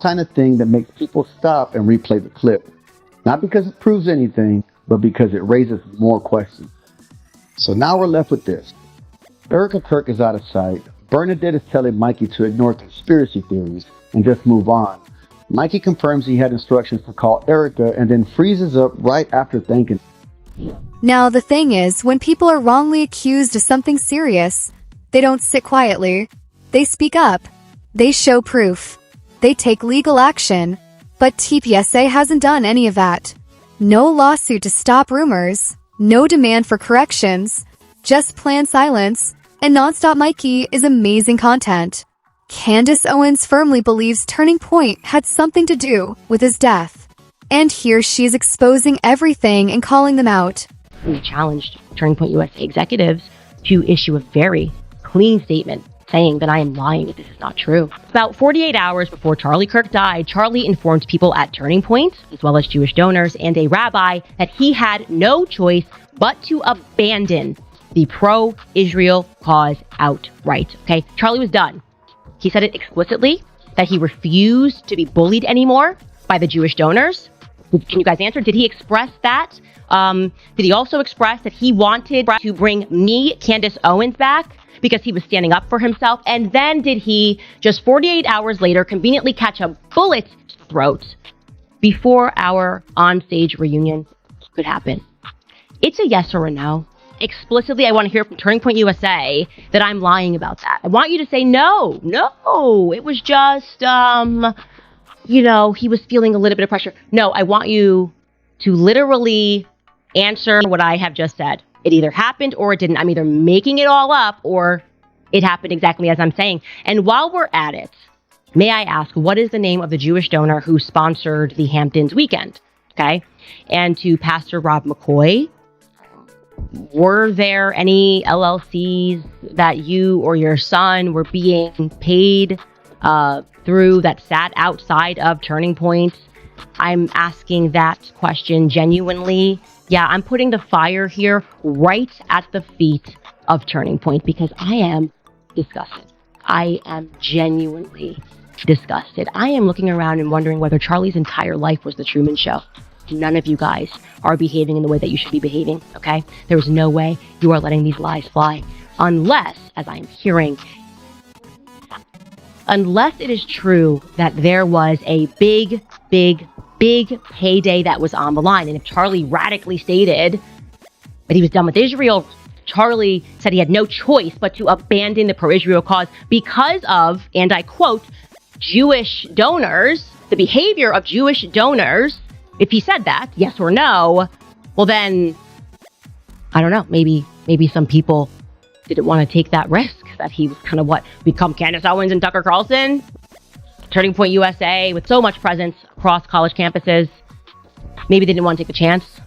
kind of thing that makes people stop and replay the clip. Not because it proves anything, but because it raises more questions. So now we're left with this. Erika Kirk is out of sight. Bernadette is telling Mikey to ignore conspiracy theories and just move on. Mikey confirms he had instructions to call Erika and then freezes up right after thanking her. Now the thing is, when people are wrongly accused of something serious, they don't sit quietly. They speak up. They show proof. They take legal action. But TPSA hasn't done any of that. No lawsuit to stop rumors. No demand for corrections. Just planned silence. And Nonstop Mikey is amazing content. Candace Owens firmly believes Turning Point had something to do with his death. And here she is exposing everything and calling them out. We challenged Turning Point USA executives to issue a very clean statement saying that I am lying, that this is not true. About 48 hours before Charlie Kirk died, Charlie informed people at Turning Point, as well as Jewish donors and a rabbi, that he had no choice but to abandon the pro-Israel cause outright. Okay, Charlie was done. He said it explicitly, that he refused to be bullied anymore by the Jewish donors. Can you guys answer? Did he express that? Did he also express that he wanted to bring me, Candace Owens, back because he was standing up for himself? And then did he, just 48 hours later, conveniently catch a bullet to the throat before our onstage reunion could happen? It's a yes or a no. Explicitly, I want to hear from Turning Point USA that I'm lying about that. I want you to say no, it was just, he was feeling a little bit of pressure. No, I want you to literally answer what I have just said. It either happened or it didn't. I'm either making it all up or it happened exactly as I'm saying. And while we're at it, may I ask, what is the name of the Jewish donor who sponsored the Hamptons weekend? Okay. And to Pastor Rob McCoy, were there any LLCs that you or your son were being paid through that sat outside of Turning Point? I'm asking that question genuinely. Yeah, I'm putting the fire here right at the feet of Turning Point because I am disgusted. I am genuinely disgusted. I am looking around and wondering whether Charlie's entire life was the Truman Show. None of you guys are behaving in the way that you should be behaving, okay? There is no way you are letting these lies fly. Unless, as I'm hearing, unless it is true that there was a big payday that was on the line. And if Charlie radically stated that he was done with Israel, Charlie said he had no choice but to abandon the pro-Israel cause because of, and I quote, Jewish donors, the behavior of Jewish donors. If he said that, yes or no, well then, I don't know, maybe some people didn't want to take that risk, that he was kind of become Candace Owens and Tucker Carlson, Turning Point USA with so much presence across college campuses. Maybe they didn't want to take the chance.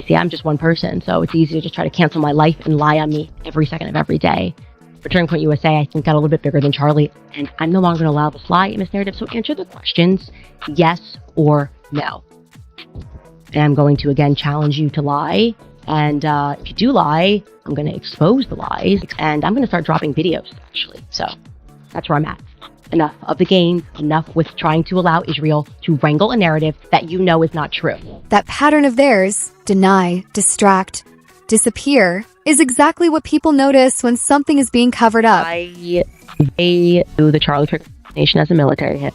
See, I'm just one person, so it's easy to just try to cancel my life and lie on me every second of every day. But Turning Point USA, I think, got a little bit bigger than Charlie, and I'm no longer going to allow this lie in this narrative. So answer the questions, yes or no. And I'm going to, again, challenge you to lie. And if you do lie, I'm going to expose the lies, and I'm going to start dropping videos, actually. So that's where I'm at. Enough of the games, enough with trying to allow Israel to wrangle a narrative that you know is not true. That pattern of theirs, deny, distract, disappear, is exactly what people notice when something is being covered up. They do the Charlie Kirk assassination as a military hit.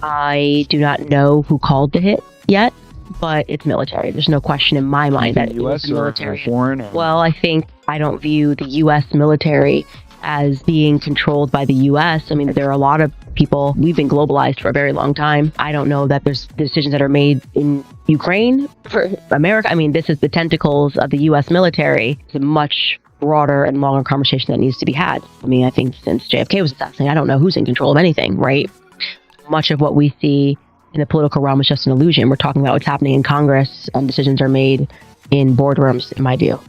I do not know who called the hit yet, but it's military. There's no question in my mind that it was military. Or foreign? Or? Well, I don't view the U.S. military as being controlled by the U.S. I mean, there are a lot of people, we've been globalized for a very long time. I don't know that there's decisions that are made in Ukraine for America. I mean, this is the tentacles of the U.S. military. It's a much broader and longer conversation that needs to be had. I mean, I think since JFK was assassinated, I don't know who's in control of anything, right? Much of what we see in the political realm is just an illusion. We're talking about what's happening in Congress, and decisions are made in boardrooms, in my view.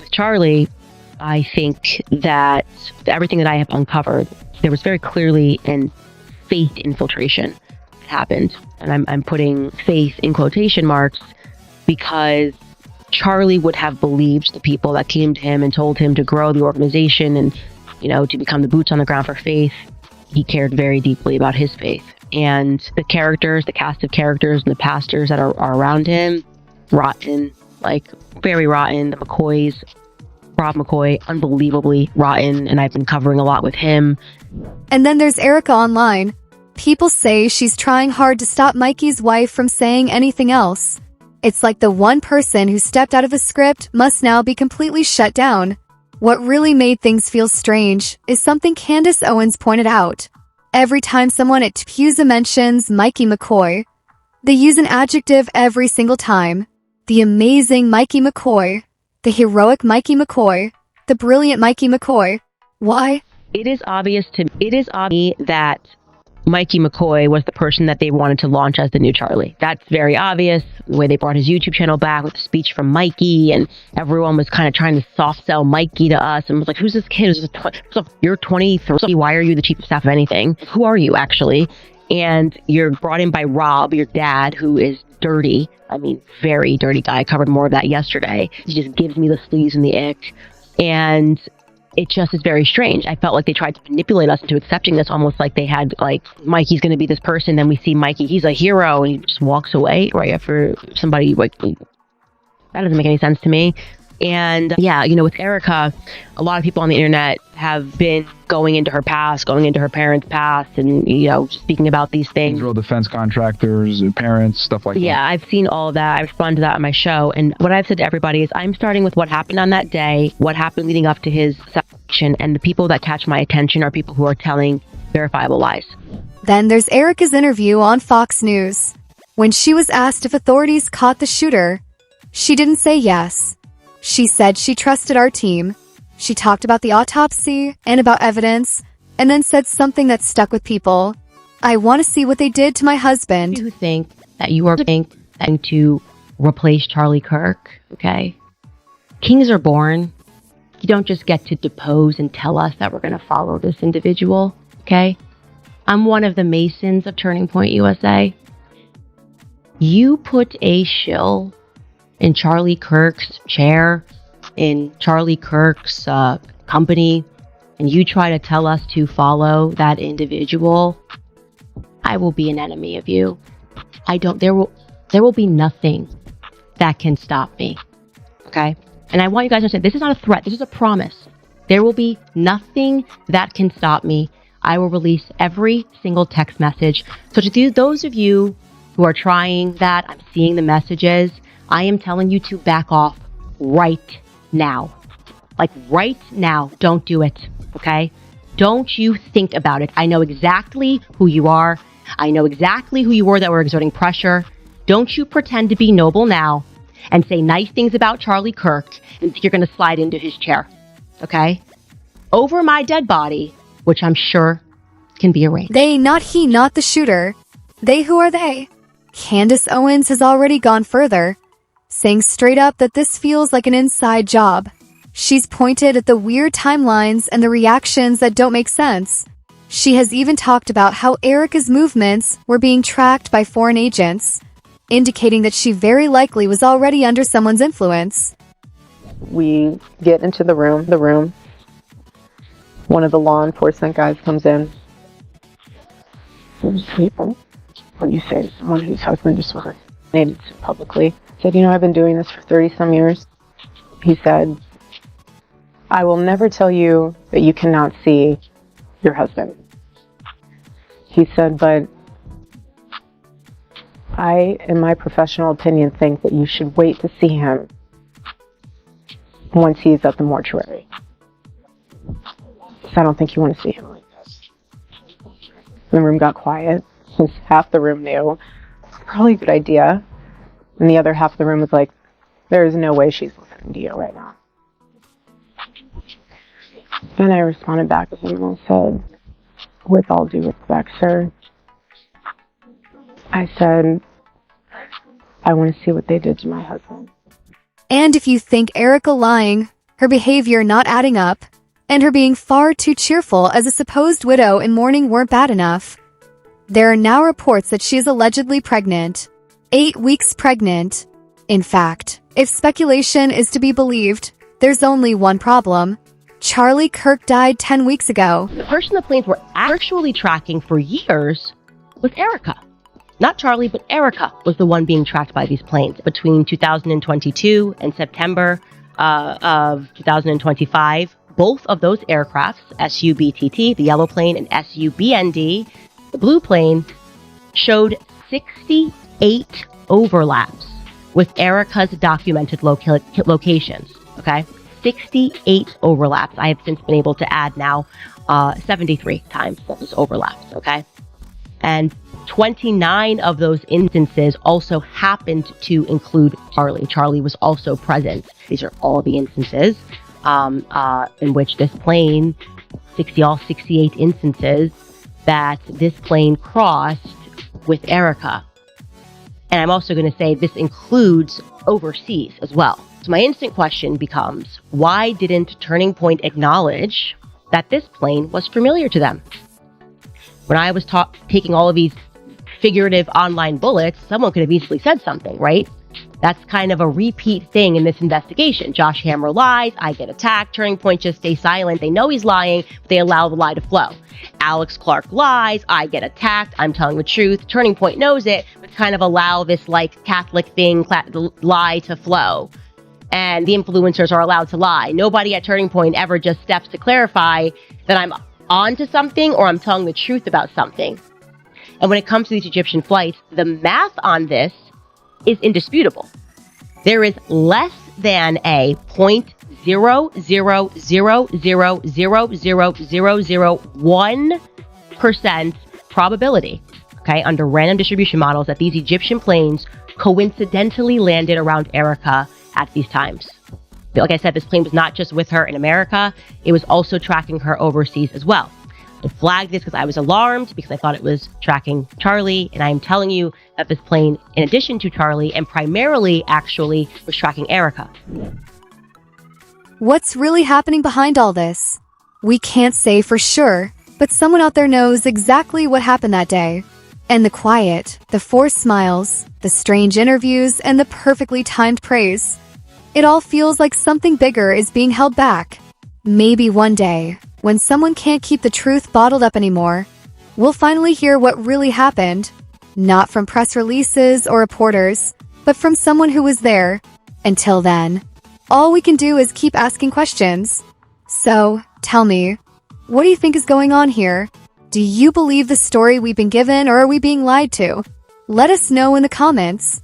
With Charlie, I think that everything that I have uncovered, there was very clearly an faith infiltration that happened. And I'm putting faith in quotation marks because Charlie would have believed the people that came to him and told him to grow the organization and, to become the boots on the ground for faith. he cared very deeply about his faith. And the characters, the cast of characters and the pastors that are around him, rotten, like very rotten. The McCoys, Rob McCoy, unbelievably rotten, and I've been covering a lot with him. And then there's Erika online. People say she's trying hard to stop Mikey's wife from saying anything else. It's like the one person who stepped out of a script must now be completely shut down. What really made things feel strange is something Candace Owens pointed out. Every time someone at TPUSA mentions Mikey McCoy, they use an adjective every single time. The amazing Mikey McCoy, the heroic Mikey McCoy, the brilliant Mikey McCoy. Why? It is obvious that Mikey McCoy was the person that they wanted to launch as the new Charlie. That's very obvious. The way they brought his YouTube channel back with the speech from Mikey, and everyone was kind of trying to soft sell Mikey to us, and was like, "Who's this kid? You're 23. Why are you the chief of staff of anything? Who are you actually?" And you're brought in by Rob, your dad, who is dirty. I mean, very dirty guy. I covered more of that yesterday. He just gives me the sleaze and the ick, and it just is very strange. I felt like they tried to manipulate us into accepting this, almost like they had, like, Mikey's going to be this person. Then we see Mikey, he's a hero, and he just walks away right after somebody, like, that doesn't make any sense to me. And yeah, you know, with Erika, a lot of people on the internet have been going into her past, going into her parents' past, and, you know, speaking about these things. Israel defense contractors, parents, stuff like that. Yeah, I've seen all of that. I respond to that on my show. And what I've said to everybody is I'm starting with what happened on that day, what happened leading up to his section, and the people that catch my attention are people who are telling verifiable lies. Then there's Erika's interview on Fox News. When she was asked if authorities caught the shooter, she didn't say yes. She said she trusted our team. She talked about the autopsy and about evidence, and then said something that stuck with people. I want to see what they did to my husband. You think that you are going to replace Charlie Kirk, okay? Kings are born. You don't just get to depose and tell us that we're going to follow this individual, okay? I'm one of the Masons of Turning Point USA. You put a shill in Charlie Kirk's chair, in Charlie Kirk's company, and you try to tell us to follow that individual, I will be an enemy of you. There will be nothing that can stop me. Okay? And I want you guys to understand, this is not a threat, this is a promise. There will be nothing that can stop me. I will release every single text message. So to those of you who are trying that, I'm seeing the messages, I am telling you to back off right now. Like right now, don't do it, okay? Don't you think about it. I know exactly who you are. I know exactly who you were that were exerting pressure. Don't you pretend to be noble now and say nice things about Charlie Kirk and think you're going to slide into his chair, okay? Over my dead body, which I'm sure can be arranged. They, not he, not the shooter. They, who are they? Candace Owens has already gone further, saying straight up that this feels like an inside job. She's pointed at the weird timelines and the reactions that don't make sense. She has even talked about how Erika's movements were being tracked by foreign agents, indicating that she very likely was already under someone's influence. We get into the room. One of the law enforcement guys comes in. What you say to someone whose husband just wasn't named publicly. Said, you know, I've been doing this for 30-some years. He said, I will never tell you that you cannot see your husband. He said, but I, in my professional opinion, think that you should wait to see him once he's at the mortuary. So I don't think you want to see him like this. The room got quiet, since half the room knew. Probably a good idea. And the other half of the room was like, there is no way she's listening to you right now. Then I responded back to him and I said, with all due respect, sir, I said, I want to see what they did to my husband. And if you think Erika lying, her behavior not adding up, and her being far too cheerful as a supposed widow in mourning weren't bad enough, there are now reports that she is allegedly pregnant. 8 weeks pregnant. In fact, if speculation is to be believed, there's only one problem. Charlie Kirk died 10 weeks ago. The person the planes were actually tracking for years was Erika. Not Charlie, but Erika was the one being tracked by these planes between 2022 and September of 2025. Both of those aircrafts, SUBTT, the yellow plane, and SUBND, the blue plane, showed 68 overlaps with Erika's documented locations. Okay, 68 overlaps. I have since been able to add now 73 times those overlaps. Okay, and 29 of those instances also happened to include Charlie. Charlie was also present. These are all the instances in which this plane, all 68 instances that this plane crossed with Erika. And I'm also going to say this includes overseas as well. So my instant question becomes, why didn't Turning Point acknowledge that this plane was familiar to them? When I was taking all of these figurative online bullets, someone could have easily said something, right? That's kind of a repeat thing in this investigation. Josh Hammer lies, I get attacked, Turning Point just stays silent. They know he's lying, but they allow the lie to flow. Alex Clark lies, I get attacked, I'm telling the truth. Turning Point knows it, but kind of allow this like Catholic thing, lie to flow. And the influencers are allowed to lie. Nobody at Turning Point ever just steps to clarify that I'm onto something or I'm telling the truth about something. And when it comes to these Egyptian flights, the math on this is indisputable. There is less than a 0.000000001% probability, okay, under random distribution models that these Egyptian planes coincidentally landed around Erika at these times. Like I said, this plane was not just with her in America, it was also tracking her overseas as well. I flagged this because I was alarmed because I thought it was tracking Charlie, and I am telling you that this plane, in addition to Charlie, and primarily actually was tracking Erika. What's really happening behind all this? We can't say for sure, but someone out there knows exactly what happened that day. And the quiet, the forced smiles, the strange interviews, and the perfectly timed praise. It all feels like something bigger is being held back. Maybe one day, when someone can't keep the truth bottled up anymore, we'll finally hear what really happened. Not from press releases or reporters, but from someone who was there. Until then, all we can do is keep asking questions. So, tell me, what do you think is going on here? Do you believe the story we've been given, or are we being lied to? Let us know in the comments.